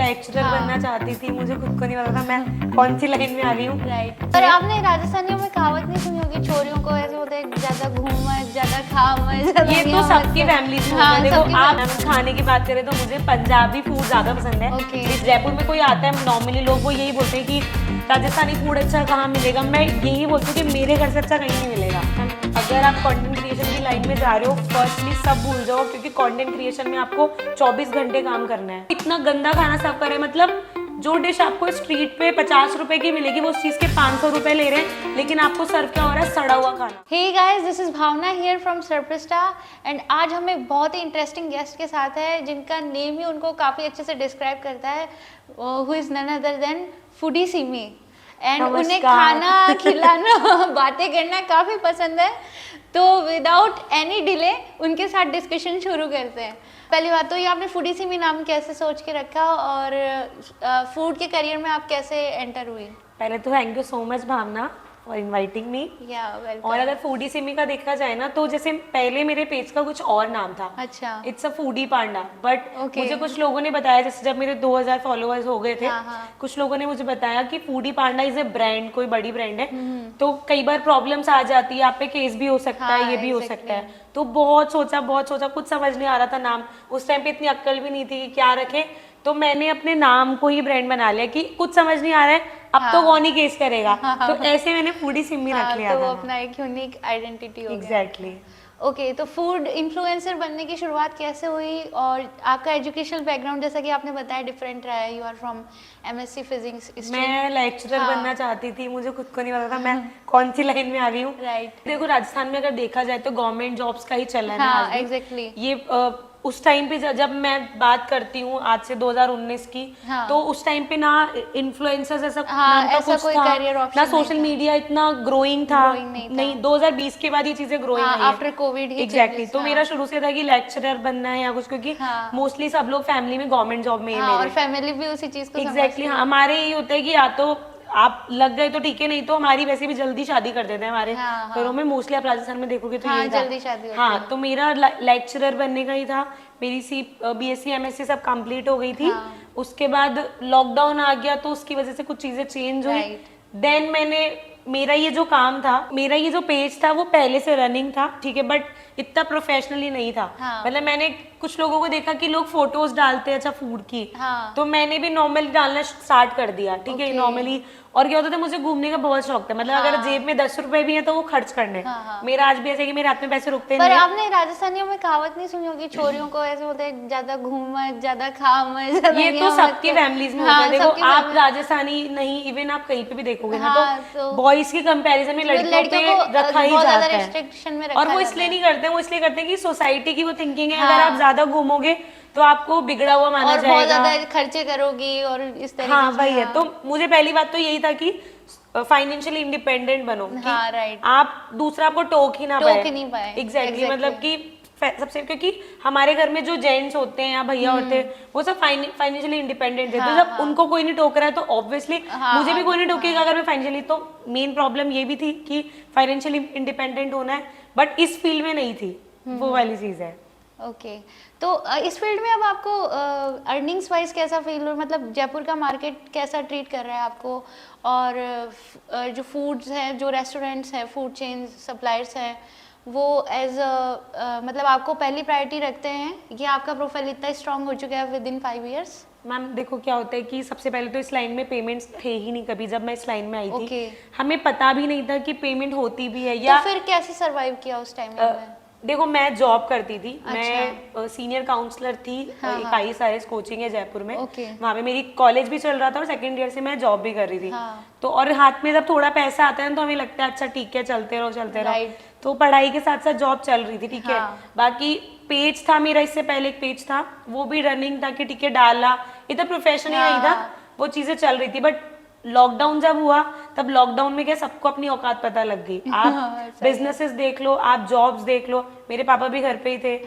Lecturer बनना चाहती थी, मुझे खुद को नहीं पता था मैं कौन सी लाइन में आ रही हूँ। राइट। पर आपने राजस्थानियों में कहावत नहीं सुनी होगी, छोरियों को ऐसे होता है ज्यादा घूम मत, ज्यादा खा मत। ये तो सबकी फैमिली में होता है। देखो आप खाने की बात करें तो मुझे पंजाबी फूड ज्यादा पसंद है। इस जयपुर में कोई आता है नॉर्मली लोग वो यही बोलते हैं कि राजस्थानी फूड अच्छा कहाँ मिलेगा, मैं यही बोलती हूँ कि मेरे घर से अच्छा कहीं नहीं मिलेगा। अगर आप कंटेंट क्रिएशन की लाइन में जा रहे हो, फर्स्टली सब भूल जाओ, क्योंकि कंटेंट क्रिएशन में आपको 24 घंटे काम करना है। इतना गंदा खाना सर्व करे, मतलब जो डिश आपको स्ट्रीट पे 50 रुपए की मिलेगी वो उस चीज के 500 रुपए ले रहे हैं, लेकिन आपको सर्व क्या हो रहा है, सड़ा हुआ खाना। Hey guys, this is Bhavana here from Surprista and आज हम एक बहुत ही इंटरेस्टिंग गेस्ट के साथ है जिनका नेम ही उनको काफी अच्छे से डिस्क्राइब करता है, who is none other than foodie Simi. And उन्हें खाना खिलाना बातें करना काफी पसंद है, तो विदाउट एनी डिले उनके साथ डिस्कशन शुरू करते हैं। पहली बात तो ये आपने फूडी सिमी नाम कैसे सोच के रखा और फूड के करियर में आप कैसे एंटर हुई? पहले तो thank you so much Bhavna for inviting me. और अगर फूडी सिमी का देखा जाए ना, तो जैसे पहले मेरे पेज का कुछ और नाम था। अच्छा। It's a foodie Panda, but मुझे कुछ लोगों ने बताया, जैसे जब मेरे 2000 फॉलोअर्स हो गए थे, कुछ लोगों ने मुझे बताया कि foodie Panda is a brand, कोई बड़ी ब्रांड है, तो कई बार प्रॉब्लम्स आ जाती है, आप पे केस भी हो सकता है, ये भी हो सकता है। तो बहुत सोचा, कुछ समझ नहीं आ रहा था नाम। उस टाइम पे इतनी अक्ल भी नहीं थी कि क्या रखे, तो मैंने अपने नाम को ही ब्रांड बना लिया कि कुछ समझ नहीं आ रहा है, अब तो कौन ही केस करेगा। तो ऐसे मैंने फूडी सिमी रख लिया तो था। अपना एक यूनिक आइडेंटिटी हो गया। एग्जैक्टली। ओके, तो फूड इन्फ्लुएंसर बनने की शुरुआत कैसे हुई और आपका एजुकेशनल बैकग्राउंड जैसा कि आपने बताया डिफरेंट रहा है, you are from MSc physics. मैं लेक्चरर बनना चाहती थी, मुझे खुद को नहीं पता था मैं कौन सी लाइन में आ रही हूँ। राइट। देखो राजस्थान में अगर देखा जाए तो गवर्नमेंट जॉब्स का ही चलन है आज भी। एग्जैक्टली। ये उस टाइम पे जब मैं बात करती हूँ आज से 2019 की, तो उस टाइम पे ना इन्फ्लुएंसर्स ऐसा नाम का कुछ था, ना सोशल मीडिया इतना ग्रोइंग था, नहीं 2020 के बाद ये चीजें growing I after Covid. Exactly. तो मेरा शुरू से था कि लेक्चरर बनना है या कुछ, क्योंकि मोस्टली सब लोग फैमिली में गवर्नमेंट जॉब में ही मेरे, और फैमिली भी उसी चीज को एग्जैक्टली। हमारे यही होता है कि या तो आप लग गए तो ठीक है, नहीं तो हमारी वैसे भी जल्दी शादी कर देते हैं हमारे घरों में। मोस्टली आप राजस्थान में देखोगे तो यही जल्दी शादी होती है। तो मेरा लेक्चरर बनने का ही था। मेरी बीएससी एमएससी सब कंप्लीट हो गई थी। उसके बाद लॉकडाउन आ गया, तो उसकी वजह से कुछ चीजें चेंज हुई। देन मेरा ये जो काम था, मेरा ये जो पेज था, वो पहले से रनिंग था, ठीक है, बट इतना प्रोफेशनली नहीं था। मतलब मैंने कुछ लोगों को देखा कि लोग फोटोज डालते हैं अच्छा फूड की, तो मैंने भी नॉर्मली डालना स्टार्ट कर दिया, ठीक है, नॉर्मली। और क्या होता था, मुझे घूमने का बहुत शौक था, मतलब अगर जेब में 10 रुपए भी है तो वो खर्च करने। मेरा आज भी ऐसे कि मेरे हाथ में पैसे रुकते नहीं। पर आपने राजस्थानियों में कहावत नहीं सुनी होगी, छोरियों को ऐसे होता है ज्यादा घूम मत, ज्यादा खा मत। ये तो सबकी फैमिलीज में होता है। देखो आप राजस्थानी नहीं, इवन आप कहीं पे भी देखोगे ना, तो बॉयज के कंपैरिजन में लड़कियों पे रखा ही जाता है। और वो इसलिए नहीं करते, वो इसलिए करते हैं कि सोसाइटी की वो थिंकिंग है, अगर आप ज्यादा घूमोगे तो आपको बिगड़ा हुआ माना जाएगा, बहुत ज्यादा खर्चे करोगी और इस तरीके से। हाँ वही है। तो मुझे पहली बात तो यही था कि फाइनेंशियली इंडिपेंडेंट बनो, कि आप दूसरा आपको टोक ही ना पाए। एग्जैक्टली। मतलब कि सबसे, क्योंकि हमारे घर में जो जेंट्स होते हैं या भैया होते हैं वो सब फाइनेंशियली इंडिपेंडेंट थे, तो जब उनको कोई नहीं टोक रहा है तो ऑब्वियसली मुझे भी कोई नहीं टोकेगा अगर मैं फाइनेंशियली। तो मेन प्रॉब्लम ये भी थी कि फाइनेंशियली इंडिपेंडेंट होना है, बट इस फील्ड में नहीं थी, वो वाली चीज है। ओके, तो इस फील्ड में अब आपको अर्निंग्स वाइज कैसा फील हो, मतलब जयपुर का मार्केट कैसा ट्रीट कर रहा है आपको, और जो फूड्स हैं, जो रेस्टोरेंट्स हैं, फूड चेन सप्लायर्स हैं, वो एज मतलब आपको पहली प्रायोरिटी रखते हैं, ये आपका प्रोफाइल इतना स्ट्रांग हो चुका है विद इन 5 years? मैम देखो क्या होता है कि सबसे पहले तो इस लाइन में पेमेंट्स थे ही नहीं कभी। जब मैं इस लाइन में आई थी हमें पता भी नहीं था कि पेमेंट होती भी है, या तो फिर कैसे सरवाइव किया उस टाइम में? देखो मैं जॉब करती थी। मैं सीनियर काउंसलर थी ISRS कोचिंग है जयपुर में। वहाँ पे मेरी कॉलेज भी चल रहा था और सेकंड ईयर से मैं जॉब भी कर रही थी। तो और हाथ में जब थोड़ा पैसा आता है तो हमें लगता है अच्छा ठीक है चलते रहो। तो पढ़ाई के साथ साथ जॉब चल रही थी, ठीक है। बाकी पेज था मेरा, इससे पहले एक पेज था, वो भी रनिंग था कि ठीक है डाला, इतना प्रोफेशनली नहीं था, वो चीजें चल रही थी। बट लॉकडाउन जब हुआ तब लॉकडाउन में क्या सबको अपनी औकात पता लग गई। आप बिजनेसेस देख लो, आप जॉब्स देख लो, मेरे पापा भी घर पे ही थे।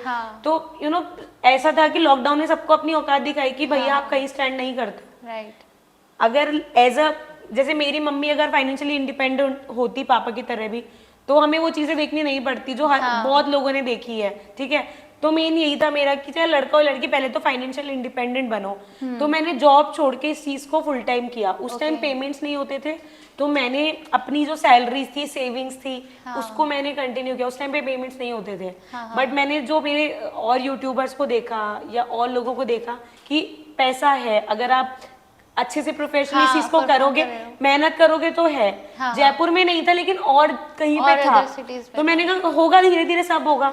तो यू नो ऐसा था कि लॉकडाउन ने सबको अपनी औकात दिखाई कि भैया आप कहीं स्टैंड नहीं करते। राइट। अगर जैसे मेरी मम्मी अगर फाइनेंशियली इंडिपेंडेंट होती पापा की तरह भी, तो हमें वो चीजें देखनी नहीं पड़ती जो बहुत लोगों ने देखी है, ठीक है। तो मेन यही था मेरा कि चाहे लड़का और लड़की पहले तो फाइनेंशियल इंडिपेंडेंट बनो। तो मैंने जॉब छोड़ के इस चीज को फुल टाइम किया। उस टाइम पेमेंट्स नहीं होते थे, तो मैंने अपनी जो सैलरीज थी, सेविंग्स थी, उसको मैंने कंटिन्यू किया। उस टाइम पे पेमेंट्स नहीं होते थे, बट मैंने जो मेरे और यूट्यूबर्स को देखा या और लोगों को देखा कि पैसा है, अगर आप अच्छे से प्रोफेशनली इस चीज को करोगे, मेहनत करोगे तो है। जयपुर में नहीं था लेकिन और कहीं पे था, तो मैंने कहा होगा, धीरे धीरे सब होगा।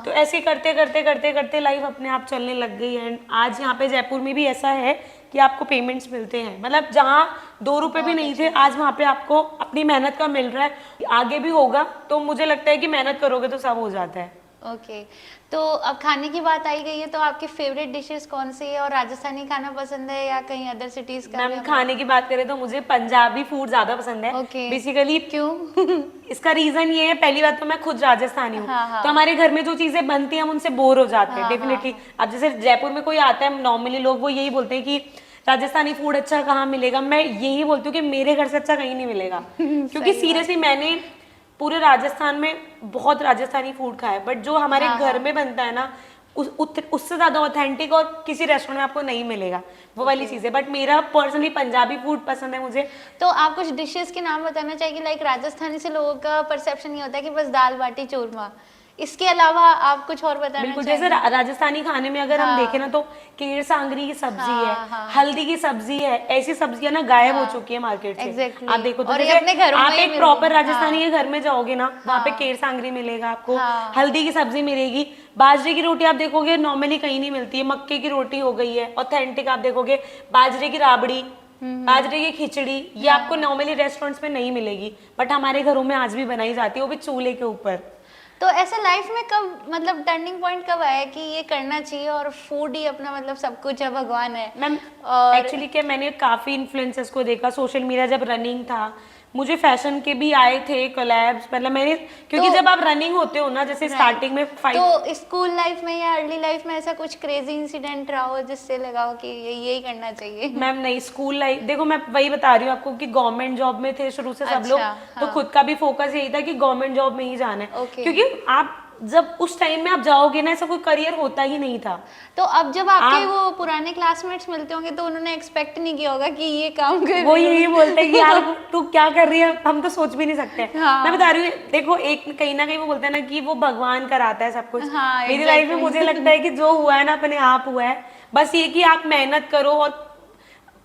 तो ऐसे करते करते करते करते लाइफ अपने आप चलने लग गई। एंड आज यहाँ पे जयपुर में भी ऐसा है कि आपको पेमेंट्स मिलते हैं, मतलब जहाँ 2 रुपए भी नहीं थे, आज वहाँ पे आपको अपनी मेहनत का मिल रहा है। आगे भी होगा, तो मुझे लगता है कि मेहनत करोगे तो सब हो जाता है। ओके तो अब खाने की बात आई गई है, तो आपकी फेवरेट डिशेस कौन सी है, और राजस्थानी खाना पसंद है या कहीं अदर सिटीज का? मैम खाने की बात करें तो मुझे पंजाबी फूड ज्यादा पसंद है। बेसिकली क्यों? इसका रीजन ये है, पहली बात तो मैं खुद राजस्थानी हूँ, तो हमारे घर में जो चीजें बनती हैं हम उनसे बोर हो जाते हैं डेफिनेटली। अब जैसे जयपुर में कोई आता है, नॉर्मली लोग वो यही बोलते हैं कि राजस्थानी फूड अच्छा कहाँ मिलेगा। मैं यही बोलती हूँ कि मेरे घर से अच्छा कहीं नहीं मिलेगा क्योंकि सीरियसली मैंने पूरे राजस्थान में बहुत राजस्थानी फूड खाया है, बट जो हमारे घर में बनता है ना उससे ज्यादा ऑथेंटिक और किसी रेस्टोरेंट में आपको नहीं मिलेगा, वो वाली चीज है। बट मेरा पर्सनली पंजाबी फूड पसंद है मुझे। तो आप कुछ डिशेस के नाम बताना चाहिए। लाइक राजस्थानी से लोगों का परसेप्शन ये होता है कि बस दाल बाटी चूरमा, इसके अलावा आप कुछ और बताना? बिल्कुल, जैसे राजस्थानी खाने में अगर हम देखें ना तो केर सांगरी की सब्जी है, हल्दी की सब्जी है, ऐसी सब्जियां ना गायब हो चुकी है मार्केट से। आप देखो तो जैसे आप एक प्रॉपर राजस्थानी के घर में जाओगे ना, वहाँ पे केर सांगरी मिलेगा आपको, हल्दी की सब्जी मिलेगी, बाजरे की रोटी आप देखोगे नॉर्मली कहीं नहीं मिलती है, मक्के की रोटी हो गई है ऑथेंटिक, आप देखोगे बाजरे की राबड़ी, बाजरे की खिचड़ी, ये आपको नॉर्मली रेस्टोरेंट्स में नहीं मिलेगी, बट हमारे घरों में आज भी बनाई जाती है, वो भी चूल्हे के ऊपर। तो ऐसे लाइफ में कब मतलब टर्निंग पॉइंट कब आया कि ये करना चाहिए और फूड ही अपना मतलब सब कुछ है, भगवान है? मैम एक्चुअली क्या, मैंने काफी इन्फ्लुएंसर्स को देखा सोशल मीडिया, जब रनिंग था मुझे फैशन के भी आए थे कोलैब्स, मतलब मैंने क्योंकि जब आप रनिंग होते हो ना, जैसे स्टार्टिंग में तो स्कूल लाइफ में या अर्ली लाइफ में ऐसा कुछ क्रेजी इंसिडेंट रहा हो जिससे लगा हो कि यही करना चाहिए? मैम नहीं, स्कूल लाइफ देखो मैं वही बता रही हूँ आपको कि गवर्नमेंट जॉब में थे शुरू से सब लोग, तो खुद का भी फोकस यही था कि गवर्नमेंट जॉब में ही जाना है, क्योंकि आप जब उस टाइम में आप जाओगे ना ऐसा कोई करियर होता ही नहीं था। तो अब जब आपके वो पुराने क्लासमेट्स मिलते होंगे तो उन्होंने एक्सपेक्ट नहीं किया होगा कि ये काम कर, वो यही बोलते हैं कि यार तू क्या कर रही है, हम तो सोच भी नहीं सकते। मैं बता रही हूँ देखो, एक कहीं ना कहीं वो बोलते हैं ना कि वो भगवान कराता है सब कुछ। मेरी लाइफ में मुझे लगता है कि जो हुआ है ना अपने आप हुआ है, बस ये कि आप मेहनत करो और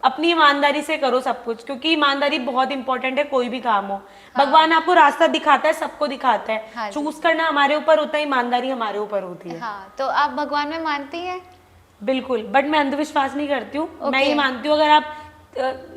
अपनी ईमानदारी से करो सब कुछ, क्योंकि ईमानदारी बहुत इंपॉर्टेंट है कोई भी काम हो। भगवान आपको रास्ता दिखाता है, सबको दिखाता है, चूज करना हमारे ऊपर होता है, ईमानदारी हमारे ऊपर होती है। तो आप भगवान में मानती हैं? बिल्कुल, बट मैं अंधविश्वास नहीं करती हूँ। मैं ये मानती हूँ अगर आप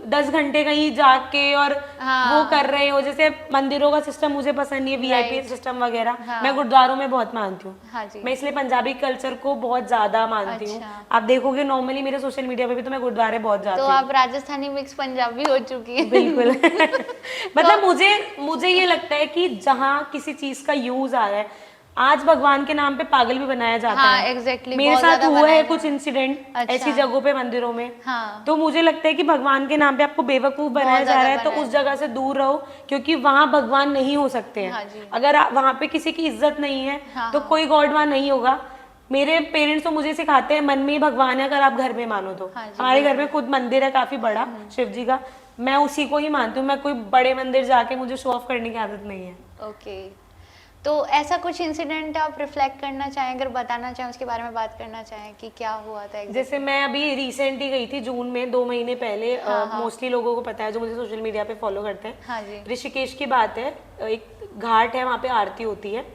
10 घंटे कहीं जाके और वो कर रहे हो, जैसे मंदिरों का सिस्टम मुझे पसंद नहीं है, वीआईपी सिस्टम वगैरह। मैं गुरुद्वारों में बहुत मानती हूँ, मैं इसलिए पंजाबी कल्चर को बहुत ज्यादा मानती हूँ। आप देखोगे नॉर्मली मेरे सोशल मीडिया पे भी तो मैं गुरुद्वारे बहुत जाती हूँ। तो आप राजस्थानी मिक्स पंजाबी हो चुकी है। बिल्कुल। मतलब मुझे ये लगता है कि जहाँ किसी चीज का यूज आ रहा है, आज भगवान के नाम पे पागल भी बनाया जाता है। एग्जैक्टली मेरे साथ हुआ है कुछ इंसिडेंट ऐसी जगहों पे, मंदिरों में। तो मुझे लगता है कि भगवान के नाम पे आपको बेवकूफ बनाया जा रहा है, तो उस जगह से दूर रहो, क्योंकि वहाँ भगवान नहीं हो सकते हैं। अगर वहाँ पे किसी की इज्जत नहीं है तो कोई गॉड वहाँ नहीं होगा। मेरे पेरेंट्स तो मुझे सिखाते हैं मन में ही भगवान है, अगर आप घर में मानो तो। हमारे घर में खुद मंदिर है काफी बड़ा शिव जी का, मैं उसी को ही मानती हूँ। मैं कोई बड़े मंदिर जाके मुझे शो ऑफ करने की आदत नहीं है। ओके, तो ऐसा कुछ इंसिडेंट आप रिफ्लेक्ट करना चाहें, अगर बताना चाहें उसके बारे में बात करना चाहें कि क्या हुआ था exactly? जैसे मैं अभी रिसेंट ही गई थी जून में, 2 महीने पहले। मोस्टली लोगों को पता है जो मुझे सोशल मीडिया पे फॉलो करते हैं। ऋषिकेश की बात है, एक घाट है, वहाँ पे आरती होती है।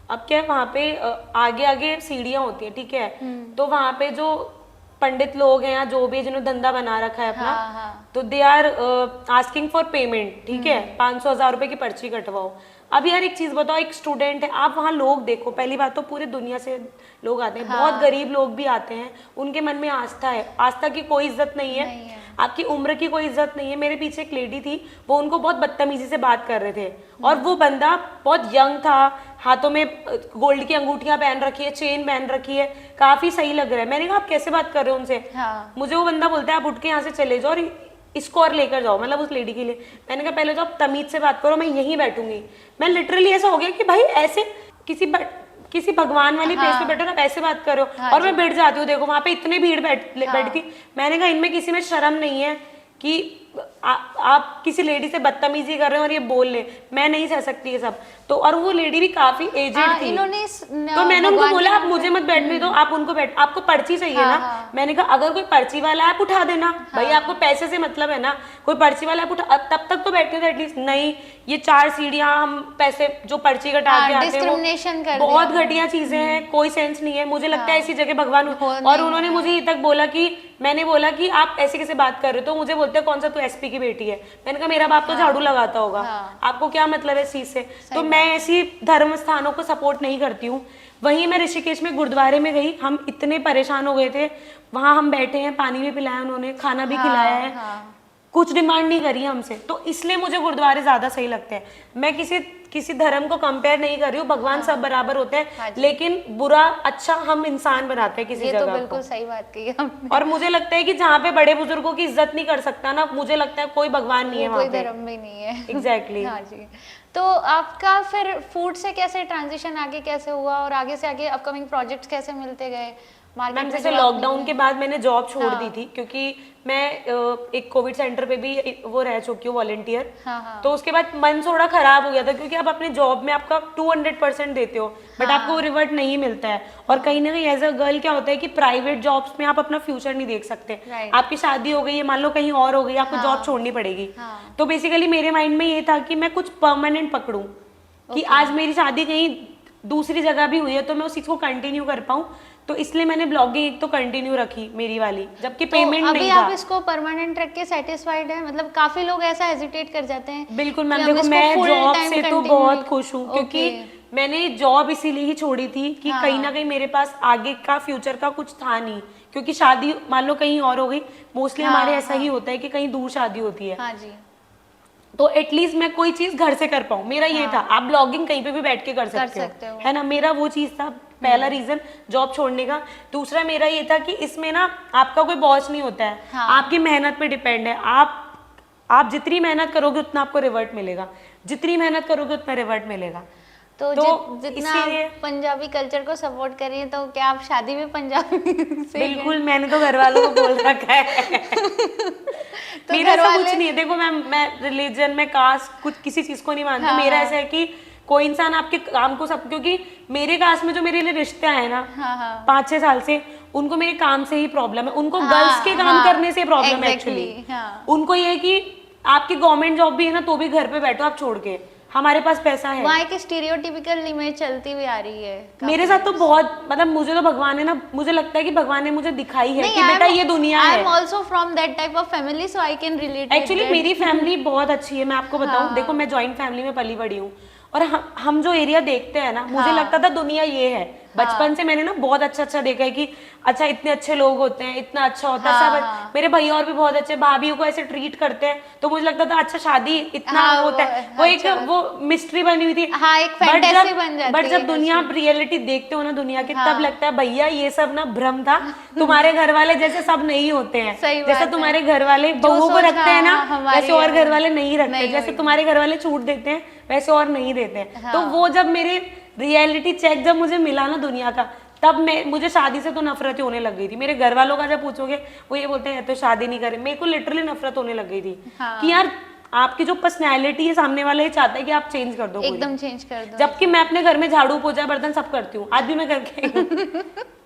अब क्या है, वहाँ पे आगे आगे सीढ़ियाँ होती है, ठीक है। तो वहाँ पे जो पंडित लोग हैं या जो भी जिन्होंने धंधा बना रखा है अपना, तो they are asking for payment, ठीक है। 500-1000 रुपए की पर्ची कटवाओ। अब यार एक चीज बताओ, एक स्टूडेंट है, आप वहाँ लोग देखो, पहली बात तो पूरी दुनिया से लोग आते हैं, बहुत गरीब लोग भी आते हैं, उनके मन में आस्था है, आस्था की कोई इज्जत नहीं है, आपकी उम्र की कोई इज्जत नहीं है। मेरे पीछे एक लेडी थी, वो उनको बहुत बदतमीजी से बात कर रहे थे, और वो बंदा बहुत यंग था, हाथों में गोल्ड की अंगूठियां पहन रखी है, चेन पहन रखी है, काफी सही लग रहा है। मैंने कहा आप कैसे बात कर रहे हो उनसे? मुझे वो बंदा बोलता है आप उठ के यहाँ से चले जाओ और इसको और लेकर जाओ, मतलब उस लेडी के लिए। मैंने कहा पहले तो आप तमीज से बात करो, मैं यहीं बैठूंगी। मैं लिटरली ऐसा हो गया कि भाई ऐसे किसी भगवान वाली प्लेस पे बैठो ना, ऐसे बात करो। और मैं बैठ जाती हूँ, देखो वहां पे इतनी भीड़ बैठती। मैंने कहा इनमें किसी में शर्म नहीं है कि आप किसी लेडी से बदतमीजी कर रहे हो और ये बोल ले, मैं नहीं सह सकती ये सब। तो और वो लेडी भी काफी एजेड थी, तो मैंने उनको बोला आप मुझे मत बैठने दो, आप उनको आपको पर्ची चाहिए ना। मैंने कहा अगर कोई पर्ची वाला आप उठा देना, भाई आपको पैसे से मतलब है ना, कोई पर्ची वाला आप उठा, तब तक तो बैठने दो एटलीस्ट। नहीं, ये 4 सीढ़ियां हम पैसे जो पर्ची कटा के आते हैं, बहुत घटिया चीजें हैं, कोई सेंस नहीं है। मुझे लगता है ऐसी जगह भगवान। और उन्होंने मुझे ये तक बोला कि मैंने बोला कि आप ऐसे कैसे बात कर रहे हो, तो मुझे बोलते हैं कौन सा तू एसपी की बेटी है। मैंने कहा मेरा बाप तो झाड़ू लगाता होगा, आपको क्या मतलब है इस चीज से। तो मैं ऐसी धर्म स्थानों को सपोर्ट नहीं करती हूँ। वहीं मैं ऋषिकेश में गुरुद्वारे में गई, हम इतने परेशान हो गए थे, वहां हम बैठे हैं, पानी भी पिलाया उन्होंने, खाना भी खिलाया है, कुछ डिमांड नहीं करी हमसे। तो इसलिए मुझे गुरुद्वारे ज्यादा सही लगते हैं। मैं किसी धर्म को कंपेयर नहीं कर रही हूँ, भगवान सब बराबर होते हैं, लेकिन बुरा अच्छा हम इंसान बनाते हैं किसी जगह को। बिल्कुल सही बात कही आपने। और मुझे लगता है कि जहाँ पे बड़े बुजुर्गों की इज्जत नहीं कर सकता ना, मुझे लगता है कोई भगवान नहीं है वहाँ पे, कोई धर्म भी नहीं है। एग्जैक्टली। हाँ जी। तो आपका फिर फूड से कैसे ट्रांजिशन आगे कैसे हुआ, और आगे से आगे अपकमिंग प्रोजेक्ट्स कैसे मिलते गए? मैम जैसे लॉकडाउन के बाद मैंने जॉब छोड़ दी थी, क्योंकि मैं एक कोविड सेंटर पे भी वो रह चुकी हूँ वॉलंटियर। तो उसके बाद मन थोड़ा खराब हो गया था, क्योंकि आप अपने जॉब में आपका 200% देते हो, बट आपको रिवर्ट नहीं मिलता है। और कहीं ना कहीं एज अ गर्ल क्या होता है कि प्राइवेट जॉब्स में आप अपना फ्यूचर नहीं देख सकते। आपकी शादी हो गई है, मान लो कहीं और हो गई, आपको जॉब छोड़नी पड़ेगी। तो बेसिकली मेरे माइंड में ये था कि मैं कुछ परमानेंट पकड़ूं, कि आज मेरी शादी कहीं दूसरी जगह भी हुई है तो मैं उस चीज को कंटिन्यू कर पाऊं। तो इसलिए मैंने ब्लॉगिंग एक तो कंटिन्यू रखी मेरी वाली, जबकि पेमेंट नहीं था। अभी आप इसको परमानेंट रख के सेटिस्फाइड है? मतलब काफी लोग ऐसा हेजिटेट कर जाते हैं। बिल्कुल मैम, देखो मैं जॉब से तो बहुत खुश हूँ, क्योंकि मैंने जॉब इसीलिए ही छोड़ी थी कि कहीं ना कहीं मेरे पास आगे का फ्यूचर का कुछ था नहीं, क्योंकि शादी मान लो कहीं और हो गई, मोस्टली हमारे ऐसा ही होता है कि कहीं दूर शादी होती है। हाँ जी। तो एटलीस्ट मैं कोई चीज घर से कर पाऊँ, मेरा ये था। आप ब्लॉगिंग कहीं पे भी बैठ के कर सकते हो, है ना, मेरा वो चीज था पहला रीजन जॉब छोड़ने का। दूसरा मेरा ये था कि इसमें ना आपका कोई बॉस नहीं होता है, आपकी मेहनत पे डिपेंड है। आप जितनी मेहनत करोगे उतना आपको रिवर्ट मिलेगा, जितनी मेहनत करोगे उतना रिवर्ट मिलेगा। तो जितना पंजाबी कल्चर को सपोर्ट कर रही है, तो क्या आप शादी भी पंजाबी से? बिल्कुल, मैंने तो घर वालों को बोल रखा है। तो मेरा ऐसा कुछ नहीं है, देखो मैं रिलीजन में कास्ट कुछ किसी चीज को नहीं मानती। मेरा ऐसा है कि कोई इंसान आपके काम को सब, क्योंकि मेरे कास्ट में जो मेरे लिए रिश्ते आए ना 5-6 साल से, उनको मेरे काम से ही प्रॉब्लम है, उनको गर्ल्स के काम करने से प्रॉब्लम है एक्चुअली। उनको ये है कि आपकी गवर्नमेंट जॉब भी है ना, तो भी घर पे बैठो आप छोड़ के, हमारे पास पैसा है। वहाँ एक स्टीरियोटिपिकल इमेज चलती हुई आ रही है मेरे साथ। तो बहुत मतलब मुझे तो भगवान है ना, मुझे लगता है कि भगवान ने मुझे दिखाई है कि बेटा ये दुनिया है। I am also from that type of family, so I can relate. Actually मेरी फैमिली बहुत अच्छी है, मैं आपको बताऊं। देखो मैं जॉइंट फैमिली में पली बड़ी हूँ, और हम जो एरिया देखते हैं ना, मुझे लगता था दुनिया ये है। बचपन से मैंने ना बहुत अच्छा देखा है कि अच्छा इतने अच्छे लोग होते हैं, इतना अच्छा होता है सब। मेरे भैया और भी बहुत अच्छे, भाभीयों को ऐसे ट्रीट करते हैं, तो मुझे लगता था अच्छा शादी इतना होता है। वो एक वो मिस्ट्री बनी हुई थी, एक फैंटेसी बन जाती है। बट जब दुनिया आप रियलिटी देखते हो ना दुनिया की, तब लगता है भैया ये सब ना भ्रम था। तुम्हारे घर वाले जैसे सब नहीं होते हैं, जैसे तुम्हारे घर वाले बहू को रखते हैं ना, वैसे और घर वाले नहीं रखते। जैसे तुम्हारे घर वाले छूट देते हैं, वैसे और नहीं देते हैं। तो वो जब मेरे रियलिटी चेक जब मुझे मिला ना दुनिया का, तब मुझे शादी से तो नफरत होने लग गई थी। मेरे घर वालों का जब पूछोगे, वो ये बोलते हैं तो शादी नहीं करे। मेरे को लिटरली नफरत होने लग गई थी कि यार आपकी जो पर्सनैलिटी है, सामने वाला ये चाहता है कि आप चेंज कर दो, एकदम चेंज कर दो। जबकि मैं अपने घर में झाड़ू पोछा बर्तन सब करती हूँ, आज भी मैं करके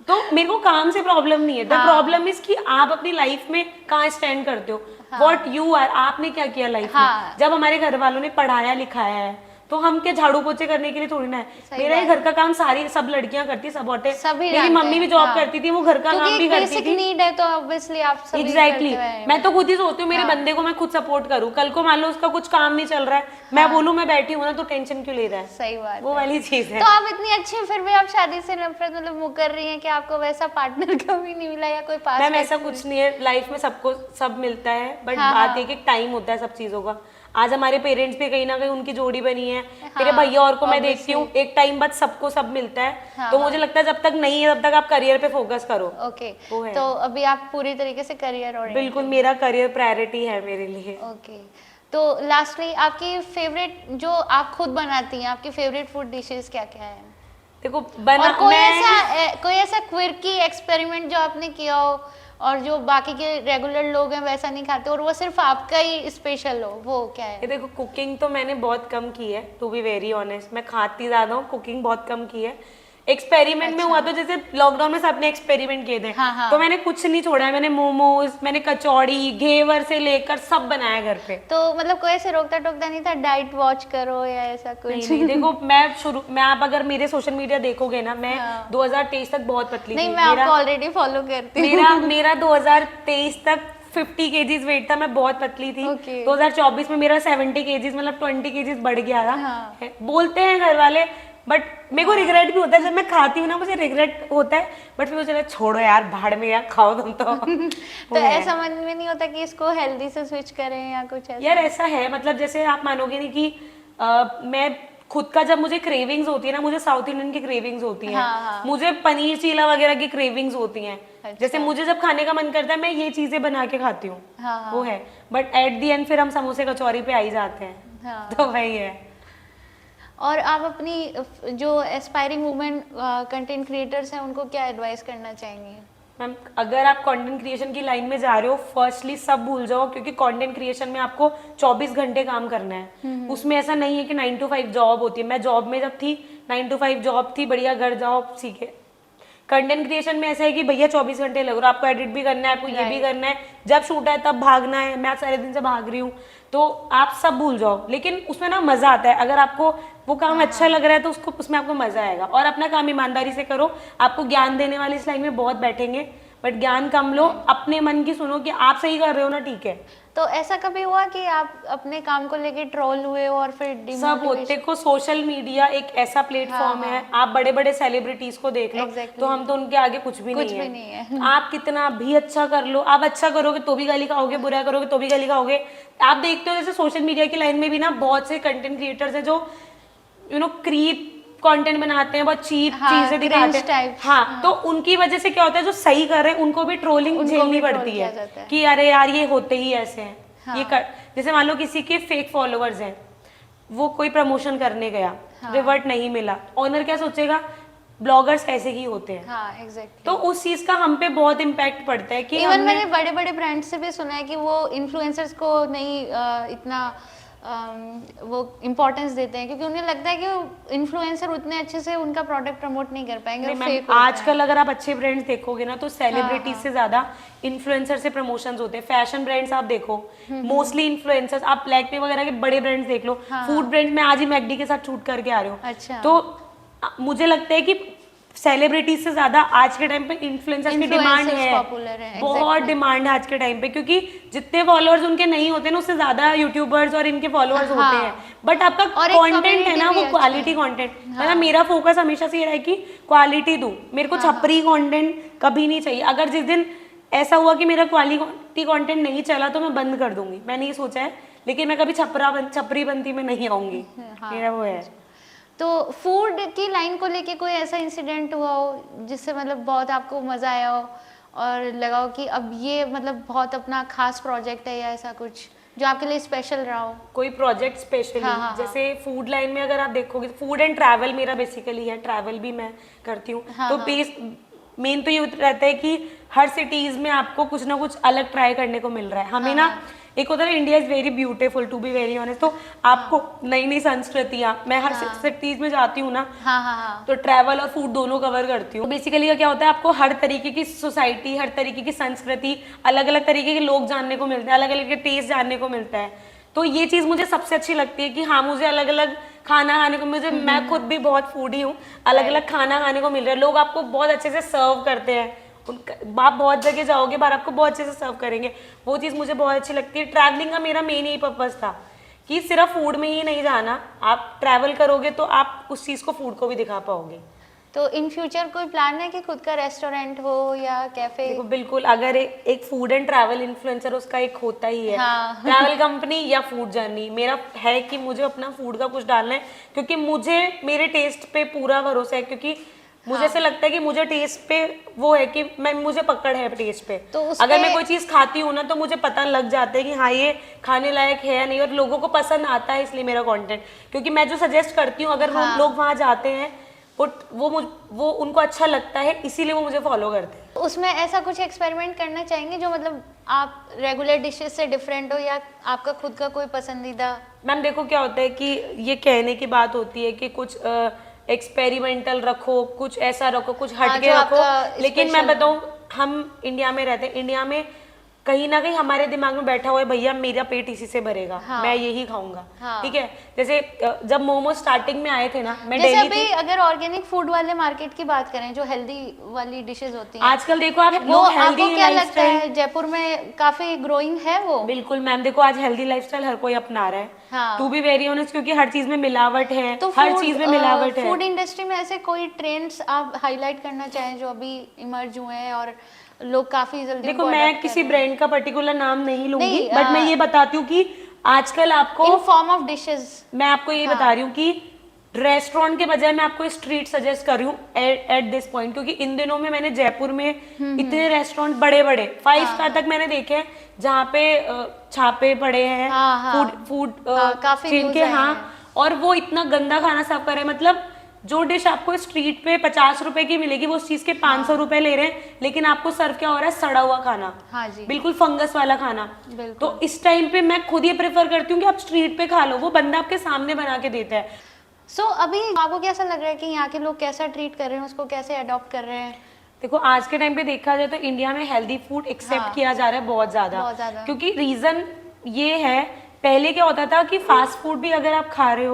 तो मेरे को काम से प्रॉब्लम नहीं है। द प्रॉब्लम इज कि आप अपनी लाइफ में कहाँ स्टैंड करते हो, व्हाट यू आर, आपने क्या किया लाइफ में। जब हमारे घर वालों ने पढ़ाया लिखाया है, तो हम क्या झाड़ू पोछे करने के लिए थोड़ी ना है। मेरा ये घर का काम सारी सब लड़कियां करती, सब औरतें, मेरी मम्मी भी जॉब करती थी, वो घर का काम भी करती थी। नीड है तो ऑब्वियसली आप सभी एग्जैक्टली मैं तो खुद ही सोचती हूँ मेरे बंदे को मैं खुद सपोर्ट करूँ। कल को मान लो उसका कुछ काम नहीं चल रहा है, मैं बोलूँ मैं बैठी हूँ ना, तो टेंशन क्यों ले रहा है। सही बात, वो वाली चीज है। तो आप इतनी अच्छी फिर भी आप शादी से नफरत मतलब मुकर रही हैं कि आपको वैसा पार्टनर कभी नहीं मिला या कोई पास? मैम ऐसा कुछ नहीं है, लाइफ में सबको सब मिलता है, बट बात एक टाइम होता है सब चीजों का। आज हमारे पेरेंट्स भी कहीं ना कहीं उनकी जोड़ी बनी है, मेरे भैया और को मैं देखती हूँ, एक टाइम बाद सबको सब मिलता है। तो मुझे लगता है जब तक नहीं है तब तक आप करियर पे फोकस करो। ओके, तो अभी आप पूरी तरीके से करियर ओरिएंटेड? बिल्कुल, मेरा करियर प्रायोरिटी है मेरे लिए। ओके, तो लास्टली आपकी फेवरेट जो आप खुद बनाती हैं, आपकी फेवरेट फूड डिशेस क्या क्या है? देखो और कोई ऐसा क्विर्की एक्सपेरिमेंट जो आपने किया हो और जो बाकी के रेगुलर लोग हैं वैसा नहीं खाते और वो सिर्फ आपका ही स्पेशल हो, वो क्या है? ये देखो, कुकिंग तो मैंने बहुत कम की है, टू बी वेरी ऑनेस्ट। मैं खाती ज्यादा हूँ, कुकिंग बहुत कम की है। एक्सपेरिमेंट में हुआ तो जैसे लॉकडाउन में सबने एक्सपेरिमेंट किए थे, तो मैंने कुछ नहीं छोड़ा है। मैंने मोमोज, मैंने कचौड़ी, घेवर से लेकर सब बनाया घर पे। तो मतलब कोई ऐसे रोकता टोकता नहीं था डाइट वॉच करो या ऐसा कुछ? नहीं, देखो मैं आप अगर मेरे सोशल मीडिया देखोगे ना, मैं 2023 तक बहुत पतली थी। नहीं, मैं आपको ऑलरेडी फॉलो करती हूँ। मेरा 2023 तक 50 केजीज वेट था, मैं बहुत पतली थी। 2024 में मेरा 70 केजीज, मतलब 20 केजीज बढ़ गया था। बोलते हैं घर वाले, बट मेरे को रिग्रेट भी होता है जब मैं खाती हूँ ना, मुझे रिग्रेट होता है, बट फिर मुझे छोड़ो यार, भाड़ में यार, खाओ तुम तो। तो ऐसा मन में नहीं होता कि इसको हेल्दी से स्विच करें या कुछ ऐसा? यार ऐसा है, मतलब जैसे आप मानोगे नहीं कि मैं खुद का, जब मुझे क्रेविंग्स होती है ना, मुझे साउथ इंडियन की क्रेविंग्स होती हैं। मुझे पनीर चीला वगैरह की क्रेविंग्स होती हैं। जैसे मुझे जब खाने का मन करता है, मैं ये चीजें बना के खाती हूँ, वो है। बट एट दी एंड फिर हम समोसे कचौरी पे आ ही जाते हैं, तो वही है। और आप अपनी जो एस्पायरिंग वुमेन कंटेंट क्रिएटर्स हैं उनको क्या एडवाइस करना चाहेंगे? मैम, अगर आप कंटेंट क्रिएशन की लाइन में जा रहे हो, फर्स्टली सब भूल जाओ, क्योंकि कंटेंट क्रिएशन में आपको 24 घंटे काम करना है। उसमें ऐसा नहीं है कि 9 to 5 जॉब होती है। मैं जॉब में जब थी, 9 to 5 जॉब थी, बढ़िया घर जाओ सीखे। कंटेंट क्रिएशन में ऐसा है कि भैया 24 घंटे लग रहा है, आपको एडिट भी करना है, आपको ये भी करना है, जब शूट है तब भागना है। मैं सारे दिन से भाग रही हूँ, तो आप सब भूल जाओ। लेकिन उसमें ना मजा आता है, अगर आपको वो काम अच्छा लग रहा है तो उसमें आपको मजा आएगा। और अपना काम ईमानदारी से करो। आपको ज्ञान देने वाले इस लाइन में बहुत बैठेंगे, बट ज्ञान कम लो, अपने मन की सुनो कि आप सही कर रहे हो ना, ठीक है। तो ऐसा कभी हुआ कि आप अपने काम को लेके ट्रोल हुए हो और फिर सब होते को? सोशल मीडिया एक ऐसा प्लेटफॉर्म है, आप बड़े बड़े सेलिब्रिटीज को देख लो, तो हम तो उनके आगे कुछ भी नहीं है। आप कितना भी अच्छा कर लो, आप अच्छा करोगे तो भी गाली खाओगे, बुरा करोगे तो भी गाली खाओगे। आप देखते हो जैसे सोशल मीडिया की लाइन में भी ना बहुत से कंटेंट क्रिएटर्स हैं जो क्रीप कंटेंट बनाते हैं, बहुत चीप चीजें दिखाते हैं। तो उनकी वजह से क्या होता है, जो सही कर रहे हैं उनको भी ट्रोलिंग झेलनी पड़ती है कि अरे यार ये होते ही ऐसे हैं। जैसे मान लो किसी के फेक फॉलोअर्स हैं, वो कोई प्रमोशन करने गया, रिवर्ट नहीं मिला, ऑनर क्या सोचेगा, ब्लॉगर्स ऐसे ही होते हैं। तो उस चीज का हम पे बहुत इम्पैक्ट पड़ता है कि इवन मैंने बड़े बड़े ब्रांड से भी सुना है कि वो इन्फ्लुएंसर्स को नहीं इतना वो इम्पोर्टेंस देते हैं, क्योंकि उन्हें लगता है कि इन्फ्लुएंसर उतने अच्छे से उनका प्रोडक्ट प्रमोट नहीं कर पाएंगे। आजकल अगर आप अच्छे ब्रांड्स देखोगे ना, तो सेलिब्रिटीज से ज्यादा इन्फ्लुएंसर से प्रमोशंस होते हैं। फैशन ब्रांड्स आप देखो, मोस्टली इन्फ्लुएंसर्स। आप लैक्मे वगैरह के बड़े ब्रांड्स देख लो, फूड ब्रांड्स में आज ही मैकडी के साथ शूट करके आ रहे हो। अच्छा। तो मुझे लगता है कि सेलिब्रिटीज से ज्यादा आज के टाइम पे इन्फ्लुएंसर्स की डिमांड है, बहुत डिमांड है आज के टाइम पे, क्योंकि जितने फॉलोअर्स उनके नहीं होते ना, उससे ज्यादा यूट्यूबर्स और इनके फॉलोअर्स होते हैं। बट आपका कंटेंट है ना, वो क्वालिटी कंटेंट। मतलब मेरा फोकस हमेशा से ये रहा कि क्वालिटी दूं, मेरे को छपरी कंटेंट कभी नहीं चाहिए। अगर जिस दिन ऐसा हुआ कि मेरा क्वालिटी कंटेंट नहीं चला तो मैं बंद कर दूंगी, मैंने ये सोचा है। लेकिन मैं कभी छपरी बनती में नहीं आऊंगी, मेरा वो है। तो फूड की लाइन को लेके कोई ऐसा इंसिडेंट हुआ हो जिससे मतलब बहुत आपको मजा आया हो और लगा हो कि अब ये मतलब बहुत अपना खास प्रोजेक्ट है, या ऐसा कुछ जो आपके लिए स्पेशल रहा हो? कोई प्रोजेक्ट स्पेशली? जैसे फूड लाइन में अगर आप देखोगे, फूड एंड ट्रैवल मेरा बेसिकली है, ट्रैवल भी मैं करती हूँ। तो मेन तो ये रहता है कि हर सिटीज में आपको कुछ ना कुछ अलग ट्राई करने को मिल रहा है। हमें ना एक होता है India is very beautiful, to be very honest. तो आपको नई नई संस्कृतियां, मैं हर सिटीज में जाती हूँ ना, तो ट्रैवल और फूड दोनों कवर करती हूँ। बेसिकली क्या होता है, आपको हर तरीके की सोसाइटी, हर तरीके की संस्कृति, अलग अलग तरीके के लोग जानने को मिलते हैं, अलग अलग टेस्ट जानने को मिलता है। तो ये चीज मुझे सबसे अच्छी लगती है कि हाँ, मुझे अलग अलग खाना खाने को, मैं खुद भी बहुत फूडी हूँ, अलग अलग खाना खाने को मिल रहा है। लोग आपको बहुत अच्छे से सर्व करते हैं, आप बहुत जगह जाओगे बाहर, आपको बहुत अच्छे से सर्व करेंगे। वो चीज़ मुझे बहुत अच्छी लगती है। ट्रैवलिंग का मेरा मेन यही पर्पस था कि सिर्फ फूड में ही नहीं जाना, आप ट्रैवल करोगे तो आप उस चीज़ को, फूड को भी दिखा पाओगे। तो इन फ्यूचर कोई प्लान है कि खुद का रेस्टोरेंट हो या कैफे? देखो बिल्कुल, अगर एक फूड एंड ट्रैवल इन्फ्लुएंसर, उसका एक होता ही है ट्रैवल कंपनी या फूड जर्नी। मेरा है कि मुझे अपना फूड का कुछ डालना है, क्योंकि मुझे मेरे टेस्ट पे पूरा भरोसा है, क्योंकि मुझे ऐसा लगता है कि मुझे टेस्ट पे वो है कि मुझे पकड़ है टेस्ट पे। तो अगर मैं कोई चीज खाती हूँ ना, तो मुझे पता लग जाता है कि हाँ ये खाने लायक है या नहीं, और लोगों को पसंद आता है, इसलिए मेरा कंटेंट। क्योंकि मैं जो सजेस्ट करती हूँ, अगर वो लोग वहाँ जाते हैं, वो उनको अच्छा लगता है, इसीलिए वो मुझे फॉलो करते हैं। उसमें ऐसा कुछ एक्सपेरिमेंट करना चाहेंगे जो मतलब आप रेगुलर डिशेस से डिफरेंट हो, या आपका खुद का कोई पसंदीदा? मैम देखो क्या होता है कि ये कहने की बात होती है कि कुछ एक्सपेरिमेंटल रखो, कुछ ऐसा रखो, कुछ हटके रखो, लेकिन मैं बताऊं, हम इंडिया में रहते हैं, इंडिया में कहीं ना कहीं हमारे दिमाग में बैठा हुआ है भैया मेरा पेट इसी से भरेगा, मैं यही खाऊंगा। ठीक है, जैसे जब मोमो स्टार्टिंग में आए थे ना, मैं जैसे दिल्ली अभी अगर ऑर्गेनिक फूड वाले मार्केट की बात करें, जो हेल्दी वाली डिशेस होती हैं आजकल, देखो आप वो आपको क्या लगता है जयपुर में काफी ग्रोइंग है वो? बिल्कुल मैम, देखो आज हेल्दी लाइफस्टाइल हर कोई अपना रहा है, टू बी वेरी ऑनेस्ट, क्योंकि हर चीज में मिलावट है, तो हर चीज में मिलावट है। फूड इंडस्ट्री में ऐसे कोई ट्रेंड्स आप हाईलाइट करना चाहें जो अभी इमर्ज हुए हैं और लोग काफी जल्दी? देखो मैं किसी ब्रांड का पर्टिकुलर नाम नहीं लूंगी, बट मैं ये बताती हूँ कि आजकल आपको इन फॉर्म ऑफ डिशेस, मैं आपको ये बता रही हूँ कि रेस्टोरेंट के बजाय मैं आपको स्ट्रीट सजेस्ट कर रही हूँ एट दिस पॉइंट, क्योंकि इन दिनों में मैंने जयपुर में इतने रेस्टोरेंट बड़े बड़े 5 स्टार तक मैंने देखे हैं जहाँ पे छापे पड़े हैं फूड चेन के, और वो इतना गंदा खाना सर्व कर रहे हैं। मतलब जो डिश आपको स्ट्रीट पे 50 रुपए की मिलेगी, वो उस चीज के 500 रुपए ले रहे हैं, लेकिन आपको सर्व क्या हो रहा है, सड़ा हुआ खाना, बिल्कुल फंगस वाला खाना। तो इस टाइम पे मैं खुद ये प्रेफर करती हूँ कि आप स्ट्रीट पे खा लो, वो बंदा आपके सामने बना के देता है। अभी आपको कैसा लग रहा है कि यहाँ के लोग कैसा ट्रीट कर रहे हैं, उसको कैसे अडॉप्ट कर रहे हैं? देखो आज के टाइम पे देखा जाए तो इंडिया में हेल्दी फूड एक्सेप्ट किया जा रहा है बहुत ज्यादा, क्योंकि रीजन ये है, पहले क्या होता था कि फास्ट फूड भी अगर आप खा रहे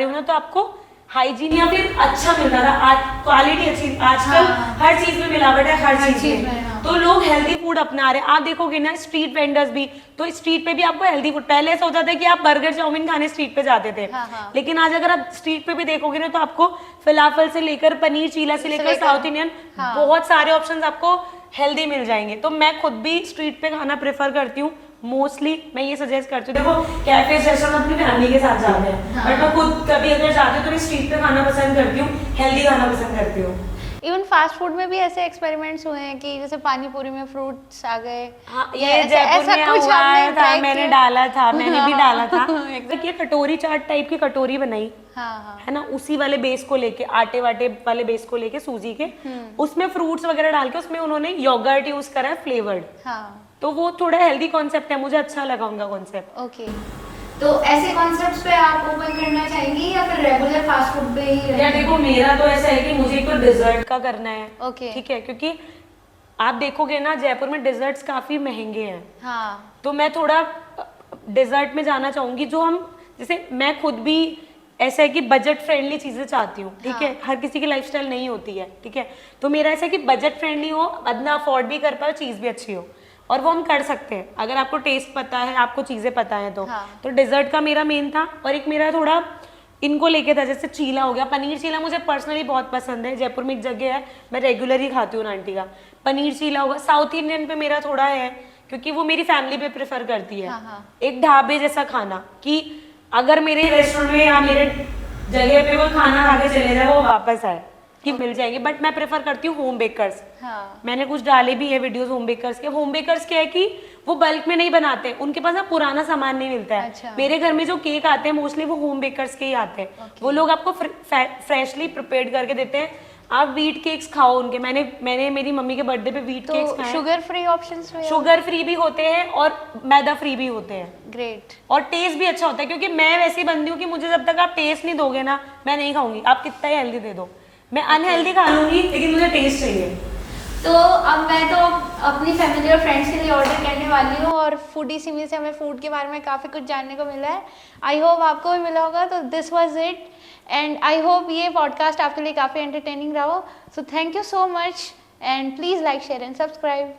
हो ना, तो आपको हाइजीन या फिर अच्छा मिलता था, क्वालिटी अच्छी। आजकल हर चीज में मिलावट है, हर चीज में, तो लोग हेल्दी फूड अपना रहे हैं। आप देखोगे ना स्ट्रीट वेंडर्स भी, तो स्ट्रीट पे भी आपको हेल्दी फूड, पहले ऐसा होता था कि आप बर्गर चाउमीन खाने स्ट्रीट पे जाते थे, लेकिन आज अगर आप स्ट्रीट पे भी देखोगे ना, तो आपको फलाफल से लेकर पनीर चीला से लेकर साउथ इंडियन बहुत सारे ऑप्शंस आपको हेल्दी मिल जाएंगे। तो मैं खुद भी स्ट्रीट पे खाना प्रेफर करती हूँ, मोस्टली मैं ये सजेस्ट करती हूँ। देखो कैफे रेस्टोरेंट अपनी फैमिली के साथ जाते हैं, बट मैं खुद कभी अगर जाती हूँ तो मैं स्ट्रीट पे खाना पसंद करती हूँ, हेल्दी खाना पसंद करती हूँ। इवन फास्ट फूड में भी ऐसे एक्सपेरिमेंट्स हुए हैं कि जैसे पानी पूरी में फ्रूट्स आ गए। ये जयपुर में हुआ था, मैंने डाला था, मैंने भी डाला था। ये कटोरी चाट टाइप की कटोरी बनाई है ना, उसी वाले बेस को लेके, आटे वाटे वाले बेस को लेके, सूजी के, उसमें फ्रूट्स वगैरह डाल के, उसमें उन्होंने योगर्ट यूज करा है फ्लेवर्ड, तो वो थोड़ा हेल्दी कॉन्सेप्ट है, मुझे अच्छा लगा उनका कॉन्सेप्ट। ओके, तो ऐसे कॉन्सेप्ट्स पे आप ओपन करना चाहेंगी या फिर रेगुलर फास्ट फूड पे ही? या देखो मेरा तो ऐसा है कि मुझे तो डिजर्ट का करना है, ठीक है, क्योंकि आप देखोगे ना जयपुर में डिजर्ट्स काफी महंगे हैं, तो मैं थोड़ा डिजर्ट में जाना चाहूंगी, जो हम जैसे मैं खुद भी ऐसा है कि बजट फ्रेंडली चीजें चाहती हूँ, ठीक है, हर किसी की लाइफस्टाइल नहीं होती है, ठीक है, तो मेरा ऐसा है कि बजट फ्रेंडली हो, अपना अफोर्ड भी कर पाओ, चीज भी अच्छी हो, और वो हम कर सकते हैं अगर आपको टेस्ट पता है, आपको चीजें पता है तो डिजर्ट का मेरा मेन था। और एक मेरा थोड़ा इनको लेके था, जैसे चीला हो गया, पनीर चीला मुझे पर्सनली बहुत पसंद है, जयपुर में एक जगह है मैं रेगुलर ही खाती हूँ आंटी का, पनीर चीला होगा। साउथ इंडियन पे मेरा थोड़ा है, क्योंकि वो मेरी फैमिली पे प्रेफर करती है, एक ढाबे जैसा खाना, कि अगर मेरे रेस्टोरेंट में या मेरे जगह पे वो खाना खा के चले जाए, वो वापस आए कि मिल जाएंगे। बट मैं प्रेफर करती हूँ होम बेकर्स, मैंने कुछ डाले भी है वीडियोस होम बेकर्स के। होम बेकर्स क्या है कि वो बल्क में नहीं बनाते, उनके पास ना पुराना सामान नहीं मिलता है। अच्छा। मेरे घर में जो केक आते हैं मोस्टली वो होम बेकर्स के ही आते हैं। वो लोग आपको फ्रेशली प्रिपेयर करके देते हैं, आप व्हीट केक्स खाओ उनके। मैंने मेरी मम्मी के बर्थडे पे व्हीट केक्स खाए। शुगर फ्री ऑप्शंस में, शुगर फ्री भी होते हैं और मैदा फ्री भी होते हैं। ग्रेट। और टेस्ट भी अच्छा होता है, क्योंकि मैं वैसी बंदी हूँ कि मुझे जब तक आप टेस्ट नहीं दोगे ना, मैं नहीं खाऊंगी, आप कितना ही हेल्दी दे दो, मैं अनहेल्दी खा लूंगी, लेकिन मुझे टेस्ट चाहिए। तो अब मैं तो अपनी फैमिली और फ्रेंड्स के लिए ऑर्डर करने वाली हूँ, और फूडी सिमी से हमें फूड के बारे में काफ़ी कुछ जानने को मिला है। आई होप आपको भी मिला होगा। तो this was it, and I hope ये पॉडकास्ट आपके लिए काफ़ी एंटरटेनिंग रहा हो। So thank you so much, and please like, share and subscribe.